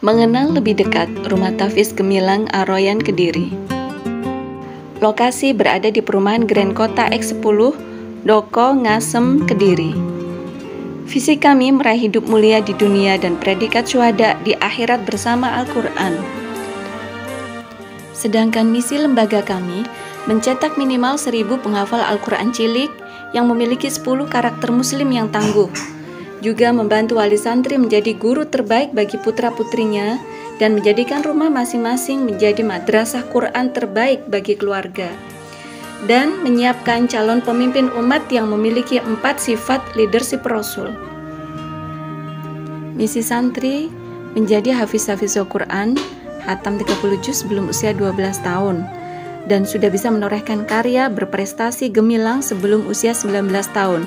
Mengenal lebih dekat Rumah Tahfiz Gemilang Aroyan Kediri. Lokasi berada di perumahan Grand Kota X10, Doko, Ngasem, Kediri. Visi kami meraih hidup mulia di dunia dan predikat syuhada di akhirat bersama Al-Quran. Sedangkan misi lembaga kami mencetak minimal 1000 penghafal Al-Quran cilik yang memiliki 10 karakter muslim yang tangguh, juga membantu wali santri menjadi guru terbaik bagi putra-putrinya dan menjadikan rumah masing-masing menjadi madrasah Quran terbaik bagi keluarga, dan menyiapkan calon pemimpin umat yang memiliki 4 sifat leadership Rasul. Misi santri menjadi hafiz-hafiz Al-Quran, hatam 30 juz sebelum usia 12 tahun, dan sudah bisa menorehkan karya berprestasi gemilang sebelum usia 19 tahun.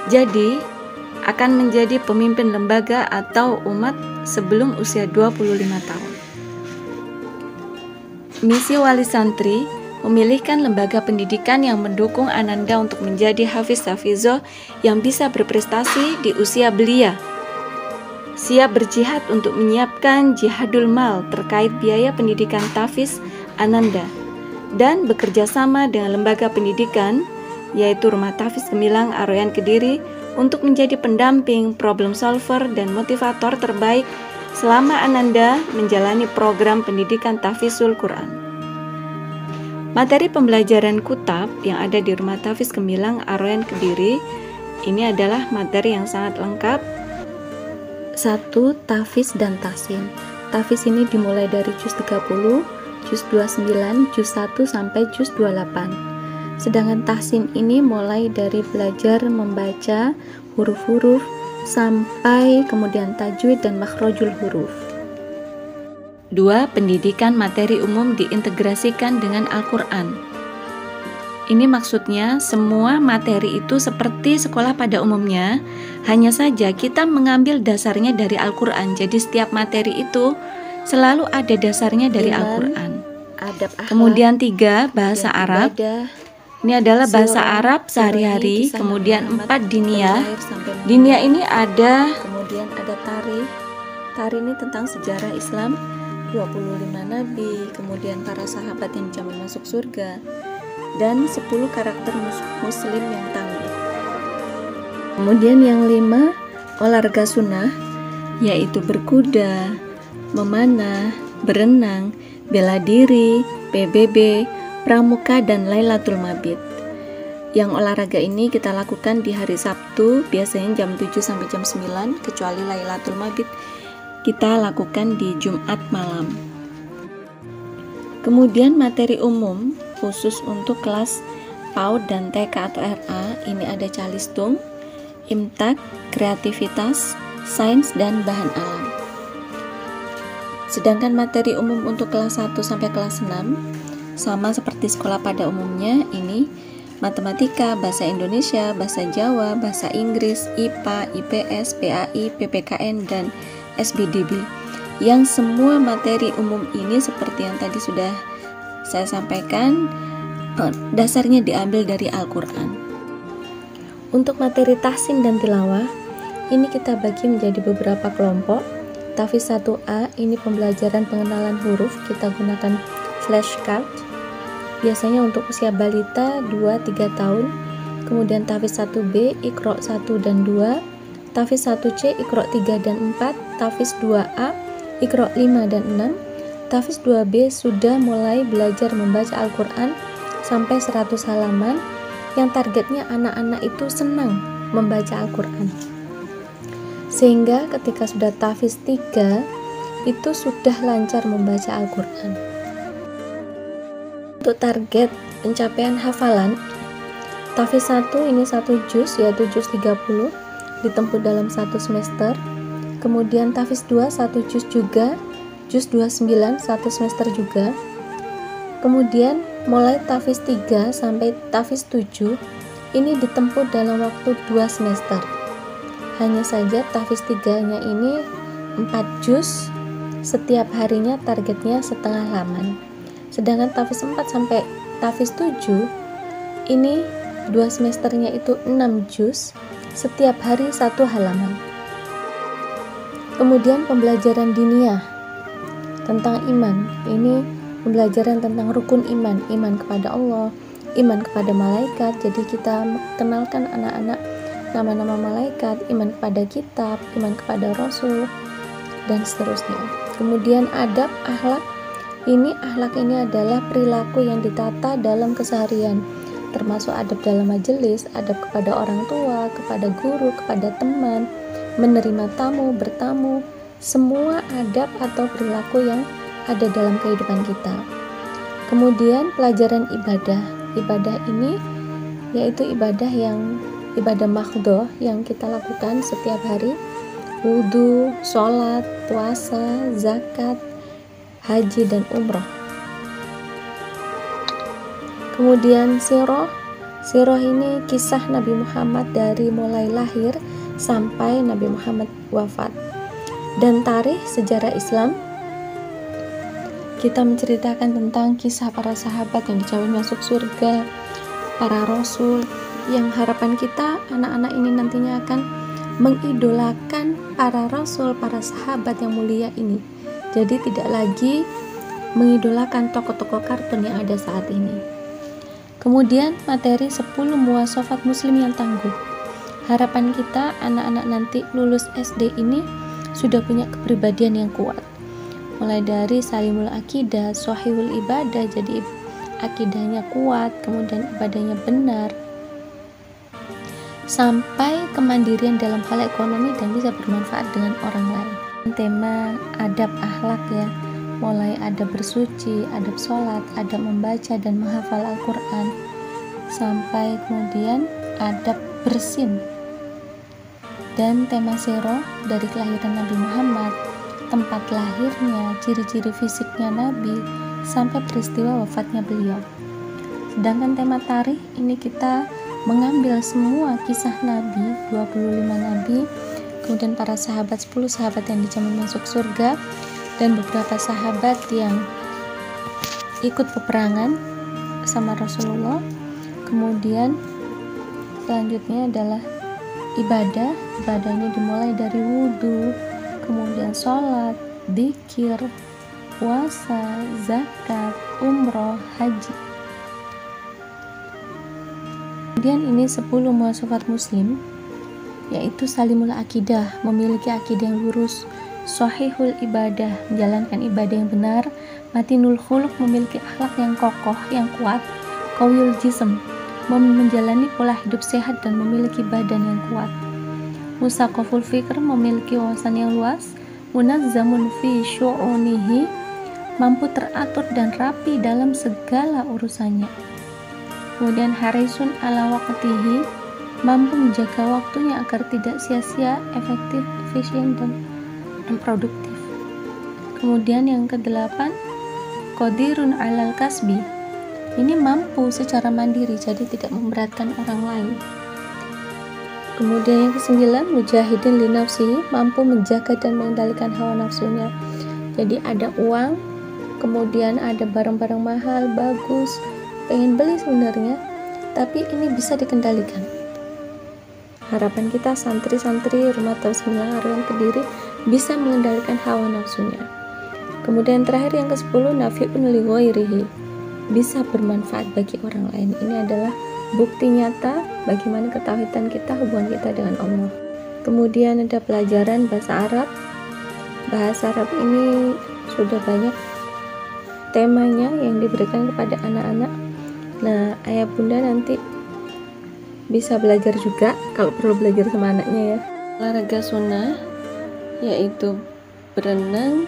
Jadi, akan menjadi pemimpin lembaga atau umat sebelum usia 25 tahun. Misi wali santri memilihkan lembaga pendidikan yang mendukung Ananda untuk menjadi hafiz-hafizoh yang bisa berprestasi di usia belia. Siap berjihad untuk menyiapkan jihadul mal terkait biaya pendidikan tahfiz Ananda, dan bekerja sama dengan lembaga pendidikan yaitu Rumah Tahfiz Gemilang Aroyan Kediri untuk menjadi pendamping, problem solver, dan motivator terbaik selama Ananda menjalani program pendidikan tahfizul Quran. Materi pembelajaran kutab yang ada di Rumah Tahfiz Gemilang Aroyan Kediri ini adalah materi yang sangat lengkap. 1. Tahfiz dan tahsin. Tahfiz ini dimulai dari juz 30, juz 29, juz 1 sampai juz 28. Sedangkan tahsin ini mulai dari belajar membaca huruf-huruf sampai kemudian tajwid dan makhrajul huruf. 2. Pendidikan materi umum diintegrasikan dengan Al-Quran. Ini maksudnya semua materi itu seperti sekolah pada umumnya, hanya saja kita mengambil dasarnya dari Al-Quran. Jadi setiap materi itu selalu ada dasarnya dari Al-Quran. Kemudian 3. Bahasa Arab. Ini adalah bahasa Arab sehari-hari. Kemudian 4. Diniyah. Diniyah ini ada, kemudian ada tarikh. Tarikh ini tentang sejarah Islam, 25 nabi, kemudian para sahabat yang jamin masuk surga, dan 10 karakter muslim yang tangguh. Kemudian yang 5, olahraga sunnah, yaitu berkuda, memanah, berenang, bela diri, PBB, pramuka, dan Lailatul Mabit. Yang olahraga ini kita lakukan di hari Sabtu, biasanya jam 7 sampai jam 9, kecuali Lailatul Mabit kita lakukan di Jumat malam. Kemudian materi umum khusus untuk kelas PAUD dan TK atau RA, ini ada calistung, imtak, kreativitas, sains, dan bahan alam. Sedangkan materi umum untuk kelas 1 sampai kelas 6 sama seperti sekolah pada umumnya, ini matematika, bahasa Indonesia, bahasa Jawa, bahasa Inggris, IPA, IPS, PAI, PPKN, dan SBDB. Yang semua materi umum ini seperti yang tadi sudah saya sampaikan, dasarnya diambil dari Al-Quran. Untuk materi tahsin dan tilawah, ini kita bagi menjadi beberapa kelompok. Tahfiz 1A, ini pembelajaran pengenalan huruf, kita gunakan flashcard. Biasanya untuk usia balita 2-3 tahun. Kemudian tahfiz 1B, Iqra 1 dan 2, tahfiz 1C, Iqra 3 dan 4, tahfiz 2A, Iqra 5 dan 6, tahfiz 2B sudah mulai belajar membaca Al-Quran sampai 100 halaman, yang targetnya anak-anak itu senang membaca Al-Quran. Sehingga ketika sudah tahfiz 3, itu sudah lancar membaca Al-Quran. Untuk target pencapaian hafalan, tahfiz 1 ini 1 juz, yaitu juz 30, ditempuh dalam 1 semester. Kemudian tahfiz 2 1 juz juga, juz 29 1 semester juga. Kemudian mulai tahfiz 3 sampai tahfiz 7 ini ditempuh dalam waktu 2 semester. Hanya saja tahfiz 3-nya ini 4 juz, setiap harinya targetnya setengah halaman. Sedangkan tahfiz 4 sampai tahfiz 7 ini 2 semesternya itu 6 juz, setiap hari 1 halaman. Kemudian pembelajaran diniyah. tentang iman. Ini pembelajaran tentang rukun iman, iman kepada Allah, iman kepada malaikat. Jadi kita kenalkan anak-anak nama-nama malaikat, iman kepada kitab, iman kepada rasul, dan seterusnya. Kemudian adab, akhlak. Akhlak ini adalah perilaku yang ditata dalam keseharian, termasuk adab dalam majelis, adab kepada orang tua, kepada guru, kepada teman, menerima tamu, bertamu, semua adab atau perilaku yang ada dalam kehidupan kita. Kemudian pelajaran ibadah. Ibadah ini yaitu ibadah mahdhah yang kita lakukan setiap hari, wudhu, sholat, puasa, zakat, haji, dan umroh. Kemudian sirah ini kisah Nabi Muhammad dari mulai lahir sampai Nabi Muhammad wafat. Dan tarikh sejarah Islam, kita menceritakan tentang kisah para sahabat yang dijamin masuk surga, para rasul, yang harapan kita anak-anak ini nantinya akan mengidolakan para rasul, para sahabat yang mulia ini. Jadi tidak lagi mengidolakan tokoh-tokoh kartun yang ada saat ini. Kemudian materi 10 muwasafat muslim yang tangguh. Harapan kita anak-anak nanti lulus SD ini sudah punya kepribadian yang kuat. Mulai dari salimul akidah, shahihul ibadah, jadi akidahnya kuat, kemudian ibadahnya benar, sampai kemandirian dalam hal ekonomi dan bisa bermanfaat dengan orang lain. Tema adab akhlak ya, mulai adab bersuci, adab sholat, adab membaca dan menghafal Al-Quran, sampai kemudian adab bersin. Dan tema sirah dari kelahiran Nabi Muhammad, tempat lahirnya, ciri-ciri fisiknya Nabi, sampai peristiwa wafatnya beliau. Sedangkan tema tarikh ini kita mengambil semua kisah Nabi, 25 Nabi, kemudian para sahabat, 10 sahabat yang dijamin masuk surga, dan beberapa sahabat yang ikut peperangan sama Rasulullah. Kemudian selanjutnya adalah ibadahnya dimulai dari wudhu, kemudian sholat, dzikir, puasa, zakat, umroh, haji. Kemudian ini 10 muwasafat muslim, yaitu salimul akidah, memiliki akidah yang lurus, shahihul ibadah, menjalankan ibadah yang benar, matinul khuluq, memiliki akhlak yang kokoh, yang kuat, qawiyul jism, menjalani pola hidup sehat dan memiliki badan yang kuat, musaqaful fikr, memiliki wawasan yang luas, munazzamun fi syu'unihi, mampu teratur dan rapi dalam segala urusannya. Kemudian harisun ala waqtihi, mampu menjaga waktunya agar tidak sia-sia, efektif, efisien, dan produktif. Kemudian yang ke-8, qadirun alal kasbi, ini mampu secara mandiri, jadi tidak memberatkan orang lain. Kemudian yang ke-9, mujahidin li nafsihi, mampu menjaga dan mengendalikan hawa nafsunya. Jadi ada uang, kemudian ada barang-barang mahal, bagus, pengen beli sebenarnya, tapi ini bisa dikendalikan. Harapan kita santri-santri Rumah Tafis Gemilang Aryan Kediri bisa mengendalikan hawa nafsunya. Kemudian terakhir yang ke-10, nafi'un li ghairihi, bisa bermanfaat bagi orang lain. Ini adalah bukti nyata bagaimana ketauhidan kita, hubungan kita dengan Allah. Kemudian ada pelajaran bahasa Arab. Bahasa Arab ini sudah banyak temanya yang diberikan kepada anak-anak. Nah, ayah bunda nanti bisa belajar juga kalau perlu belajar sama anaknya ya. Olahraga sunnah yaitu berenang,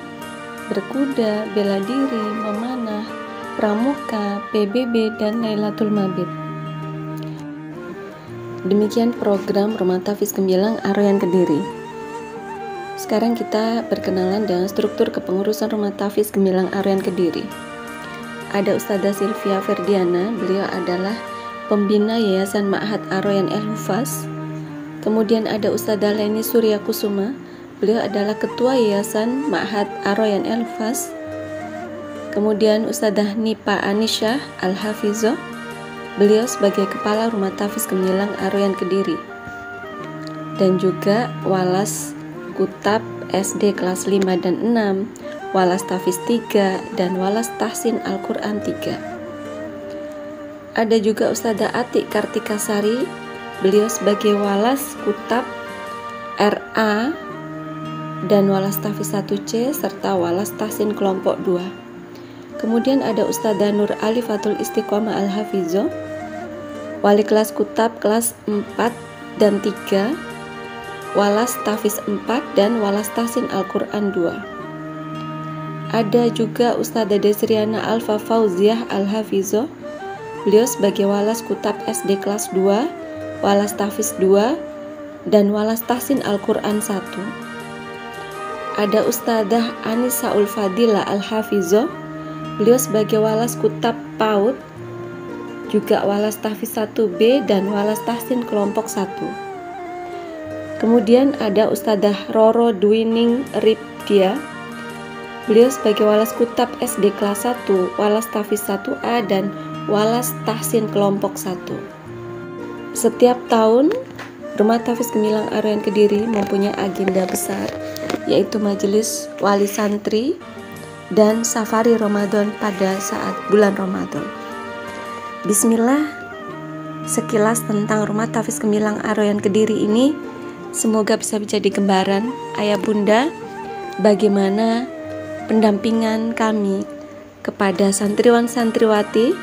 berkuda, bela diri, memanah, pramuka, PBB, dan Lailatul Mabit. Demikian program Rumah Tafis Gemilang Aryan Kediri. Sekarang kita berkenalan dengan struktur kepengurusan Rumah Tafis Gemilang Aryan Kediri. Ada Ustadzah Sylvia Ferdiana, beliau adalah pembina Yayasan Ma'had Ar-Rayyan El-Hufaz. Kemudian ada Ustadzah Leni Surya Kusuma, beliau adalah Ketua Yayasan Ma'had Ar-Rayyan El-Hufaz. Kemudian Ustadzah Nipa Anisyah Al-Hafizoh, beliau sebagai Kepala Rumah Tafis Gemilang Aryan Kediri. Dan juga Walas Kutab SD kelas 5 dan 6, walas tahfiz 3, dan walas tahsin Al-Quran 3. Ada juga Ustadzah Atik Kartikasari, beliau sebagai walas kutab RA dan walas tahfiz 1C serta walas tahsin kelompok 2. Kemudian ada Ustadzah Nur Alifatul Istiqomah Al-Hafizah, wali kelas kutab kelas 4 dan 3, walas tahfiz 4 dan walas tahsin Al-Quran 2. Ada juga Ustadzah Desriana Alfa Fauziah Al-Hafizah, beliau sebagai walas kutab SD kelas 2, walas tahfiz 2 dan walas tahsin Al-Quran 1. Ada Ustadzah Anisaul Fadilah Al-Hafizah, beliau sebagai walas kutab PAUD, juga walas tahfiz 1B dan walas tahsin kelompok 1. Kemudian ada Ustadzah Roro Dwining Ripkia, beliau sebagai walas kutab SD kelas 1, walas tahfiz 1A dan walas tahsin kelompok 1. Setiap tahun Rumah Tahfiz Gemilang Aroyan Kediri mempunyai agenda besar, yaitu majelis wali santri dan safari Ramadan pada saat bulan Ramadan. Bismillah, sekilas tentang Rumah Tahfiz Gemilang Aroyan Kediri ini semoga bisa menjadi gambaran ayah bunda bagaimana pendampingan kami kepada santriwan santriwati.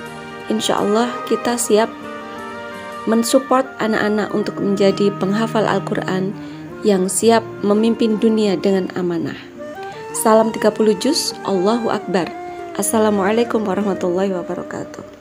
Insya Allah kita siap mensupport anak-anak untuk menjadi penghafal Al-Quran yang siap memimpin dunia dengan amanah. Salam 30 juz, Allahu Akbar. Assalamualaikum warahmatullahi wabarakatuh.